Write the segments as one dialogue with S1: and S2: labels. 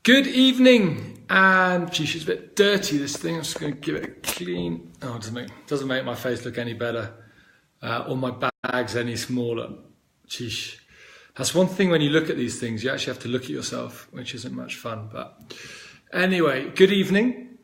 S1: Good evening, and geez, it's a bit dirty, this thing. I'm just going to give it a clean. Oh, it doesn't make my face look any better, or my bags any smaller. Geez. That's one thing when you look at these things, you actually have to look at yourself, which isn't much fun. But anyway, good evening,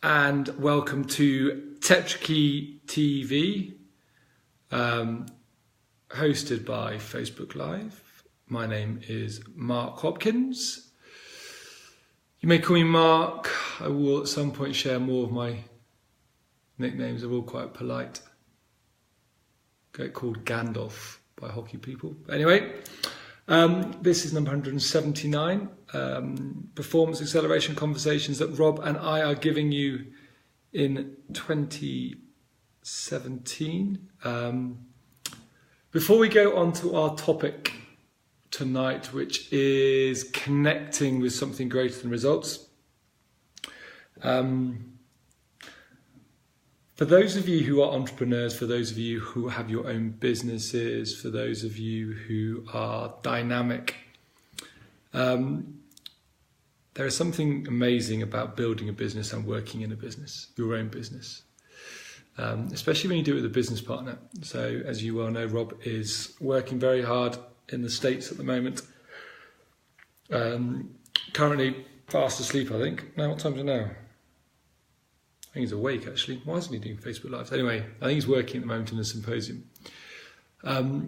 S1: and welcome to Tetrakey TV, hosted by Facebook Live. My name is Mark Hopkins. You may call me Mark. I will at some point share more of my nicknames. They're all quite polite. Get called Gandalf by hockey people. Anyway, this is number 179. Performance acceleration conversations that Rob and I are giving you in 2017. Before we go on to our topic tonight, which is connecting with something greater than results. For those of you who are entrepreneurs, for those of you who have your own businesses, for those of you who are dynamic, there is something amazing about building a business and working in a business, your own business. Especially when you do it with a business partner. So as you well know, Rob is working very hard in the States at the moment. Currently fast asleep, I think. Now, what time is it now? I think he's awake, actually. Why isn't he doing Facebook Lives? Anyway, I think he's working at the moment in a symposium. But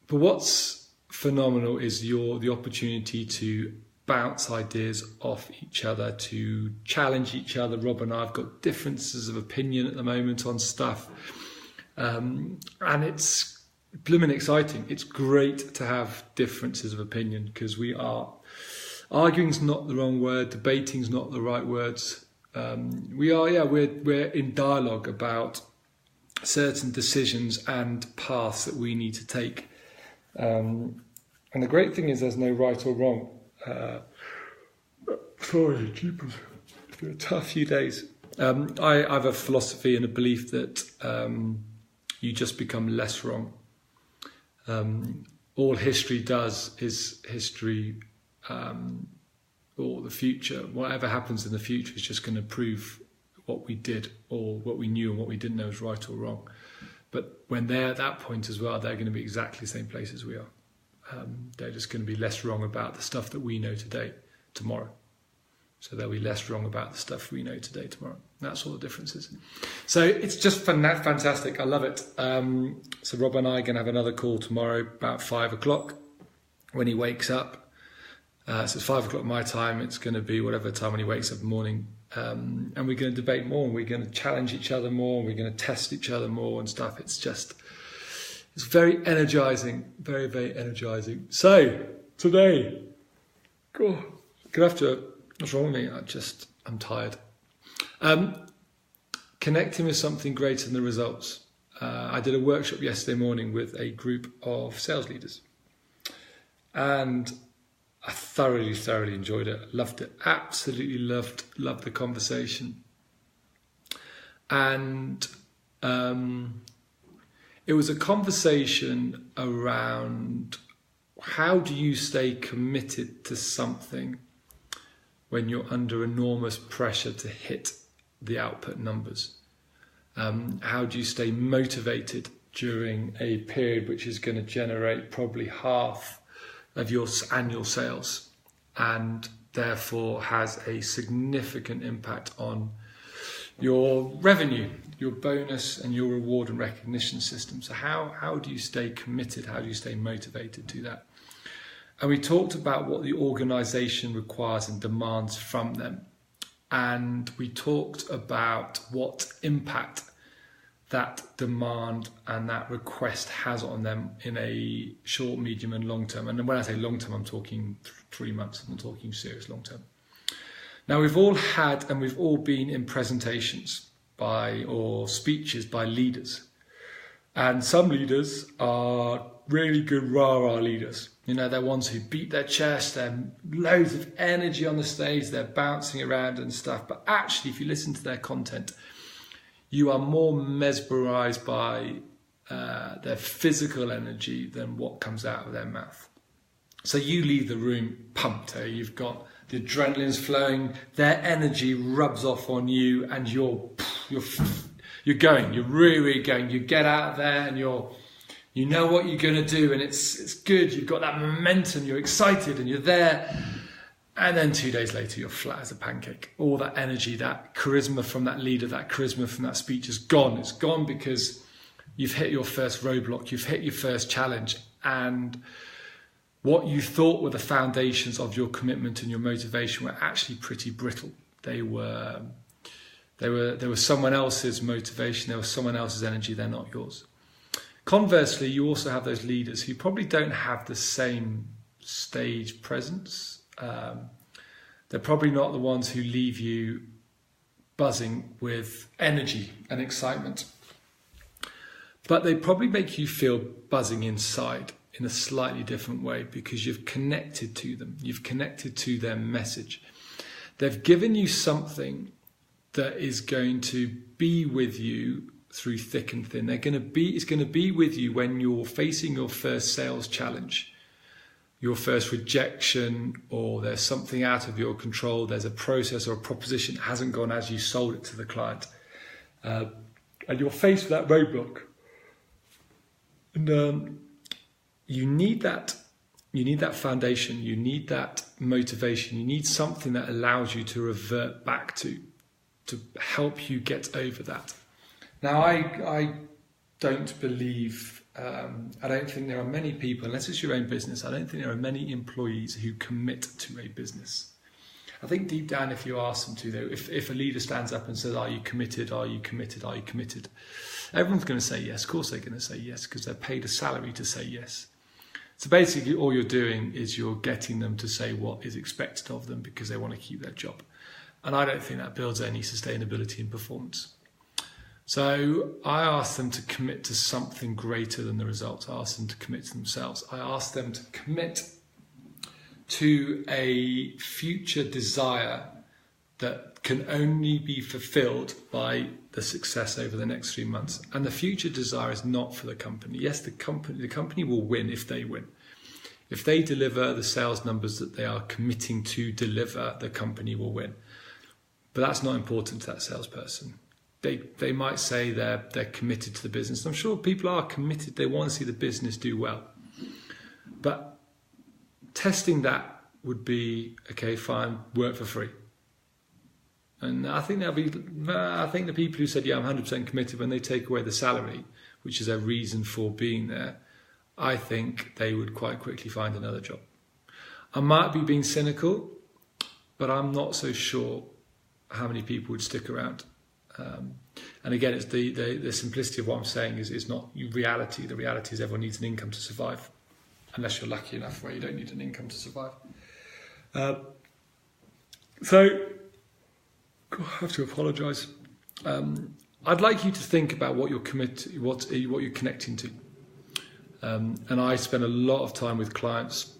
S1: what's phenomenal is the opportunity to bounce ideas off each other, to challenge each other. Rob and I have got differences of opinion at the moment on stuff. And it's blooming exciting. It's great to have differences of opinion because arguing's not the wrong word, debating's not the right words. We're in dialogue about certain decisions and paths that we need to take. And the great thing is there's no right or wrong. Sorry, jeepers. It's been a tough few days. I have a philosophy and a belief that you just become less wrong. All history does is history, or the future, whatever happens in the future is just going to prove what we did or what we knew and what we didn't know is right or wrong. But when they're at that point as well, they're going to be exactly the same place as we are. They're just going to be less wrong about the stuff that we know today, tomorrow. So they'll be less wrong about the stuff we know today, tomorrow. That's all the difference is. So it's just fantastic. I love it. So Rob and I are going to have another call tomorrow about 5 o'clock when he wakes up. So it's 5 o'clock my time. It's going to be whatever time when he wakes up in the morning. And we're going to debate more, and we're going to challenge each other more, and we're going to test each other more and stuff. It's very energizing, very, very energizing. So today, what's wrong with me? I'm tired. Connecting with something greater than the results. I did a workshop yesterday morning with a group of sales leaders, and I thoroughly enjoyed it. Loved it. Absolutely loved the conversation. And it was a conversation around how do you stay committed to something when you're under enormous pressure to hit the output numbers. How do you stay motivated during a period which is going to generate probably half of your annual sales and therefore has a significant impact on your revenue, your bonus and your reward and recognition system. So how do you stay committed? How do you stay motivated to that? And we talked about what the organisation requires and demands from them. And we talked about what impact that demand and that request has on them in a short, medium and long term. And when I say long term, I'm talking 3 months. I'm talking serious long term. Now, we've all had and we've all been in presentations or speeches by leaders. And some leaders are really good rah-rah leaders. You know, they're ones who beat their chest, they're loads of energy on the stage, they're bouncing around and stuff. But actually, if you listen to their content, you are more mesmerized by their physical energy than what comes out of their mouth. So you leave the room pumped. You've got the adrenaline's flowing, their energy rubs off on you, and you're going. You're really going. You get out there, and you know what you're going to do, and it's good. You've got that momentum. You're excited, and you're there. And then 2 days later, you're flat as a pancake. All that energy, that charisma from that leader, that charisma from that speech is gone. It's gone because you've hit your first roadblock. You've hit your first challenge, and what you thought were the foundations of your commitment and your motivation were actually pretty brittle. They were someone else's motivation. They were someone else's energy. They're not yours. Conversely, you also have those leaders who probably don't have the same stage presence. They're probably not the ones who leave you buzzing with energy and excitement. But they probably make you feel buzzing inside in a slightly different way because you've connected to them. You've connected to their message. They've given you something that is going to be with you through thick and thin. It's going to be with you when you're facing your first sales challenge, your first rejection, or there's something out of your control. There's a process or a proposition that hasn't gone as you sold it to the client. And you're faced with that roadblock. And you need that foundation. You need that motivation. You need something that allows you to revert back to help you get over that. Now, I don't believe, I don't think there are many people, unless it's your own business, I don't think there are many employees who commit to a business. I think deep down, if you ask them to, though, if a leader stands up and says, "Are you committed? Are you committed? Are you committed?" Everyone's going to say yes. Of course they're going to say yes, because they're paid a salary to say yes. So basically all you're doing is you're getting them to say what is expected of them because they want to keep their job. And I don't think that builds any sustainability in performance. So I ask them to commit to something greater than the results. I ask them to commit to themselves. I ask them to commit to a future desire that can only be fulfilled by the success over the next 3 months. And the future desire is not for the company. Yes, the company will win if they win. If they deliver the sales numbers that they are committing to deliver, the company will win. But that's not important to that salesperson. They might say they're committed to the business. I'm sure people are committed. They want to see the business do well. But testing that would be, okay, fine, work for free. And I think the people who said, yeah, I'm 100% committed, when they take away the salary, which is a reason for being there, I think they would quite quickly find another job. I might be being cynical, but I'm not so sure how many people would stick around. And again, it's the simplicity of what I'm saying is not reality. The reality is everyone needs an income to survive, unless you're lucky enough where you don't need an income to survive. So I have to apologise. I'd like you to think about what you're what you're connecting to. And I spend a lot of time with clients,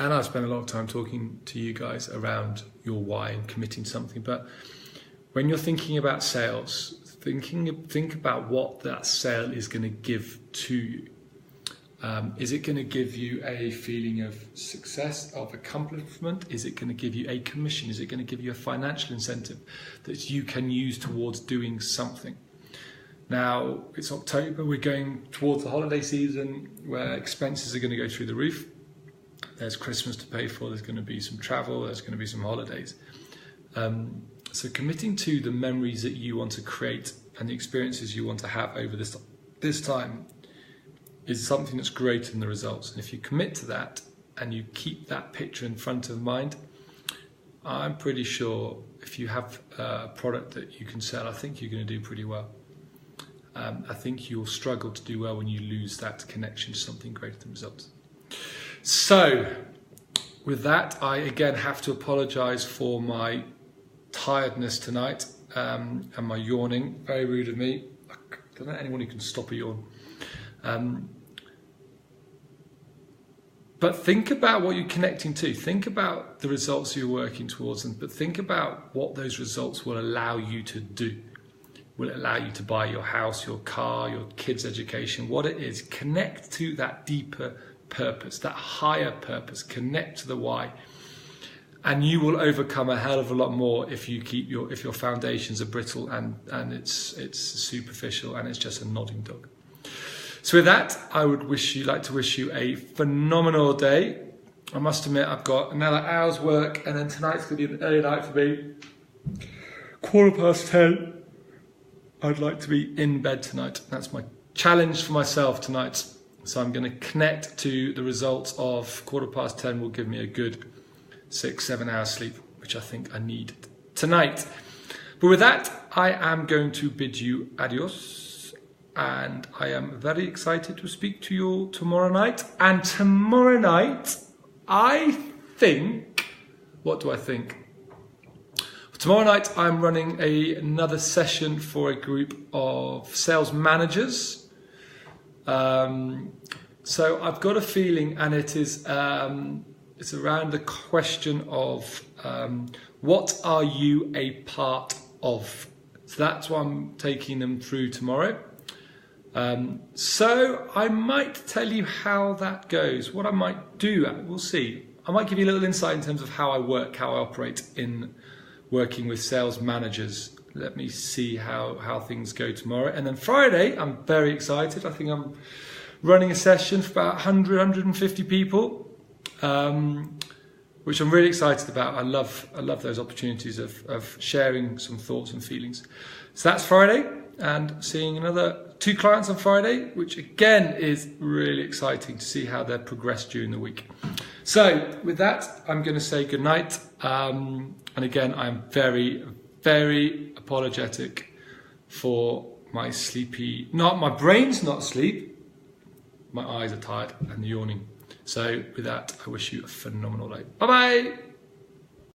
S1: and I spend a lot of time talking to you guys around your why and committing something. But when you're thinking about sales, think about what that sale is going to give to you. Is it going to give you a feeling of success, of accomplishment? Is it going to give you a commission? Is it going to give you a financial incentive that you can use towards doing something? Now, it's October, we're going towards the holiday season where expenses are going to go through the roof. There's Christmas to pay for, there's going to be some travel, there's going to be some holidays. So committing to the memories that you want to create and the experiences you want to have over this time is something that's greater than the results. And if you commit to that and you keep that picture in front of mind, I'm pretty sure if you have a product that you can sell, I think you're going to do pretty well. I think you'll struggle to do well when you lose that connection to something greater than results. So with that, I again have to apologise for my tiredness tonight and my yawning. Very rude of me. I don't know anyone who can stop a yawn. But think about what you're connecting to. Think about the results you're working towards, but think about what those results will allow you to do. Will it allow you to buy your house, your car, your kids' education, what it is? Connect to that deeper purpose, that higher purpose. Connect to the why. And you will overcome a hell of a lot more if you keep if your foundations are brittle and it's superficial and it's just a nodding dog. So with that, I would like to wish you a phenomenal day. I must admit, I've got another hour's work, and then tonight's going to be an early night for me. 10:15. I'd like to be in bed tonight. That's my challenge for myself tonight. So I'm going to connect to the results of 10:15 will give me a good 6-7 hours sleep, which I think I need tonight. But with that, I am going to bid you adios, and I am very excited to speak to you all tomorrow night. And tomorrow night, I think, what do I think? Tomorrow night, I'm running another session for a group of sales managers. So I've got a feeling, and it is it's around the question of what are you a part of? So that's what I'm taking them through tomorrow. So I might tell you how that goes, what I might do, we'll see. I might give you a little insight in terms of how I work, how I operate in working with sales managers. Let me see how things go tomorrow. And then Friday, I'm very excited. I think I'm running a session for about 100, 150 people, which I'm really excited about. I love those opportunities of sharing some thoughts and feelings. So that's Friday, and seeing another 2 clients on Friday, which again is really exciting to see how they've progressed during the week. So with that, I'm going to say good night. And again, I'm very, very apologetic for my sleepy, my brain's not asleep, my eyes are tired and yawning. So with that, I wish you a phenomenal day. Bye-bye.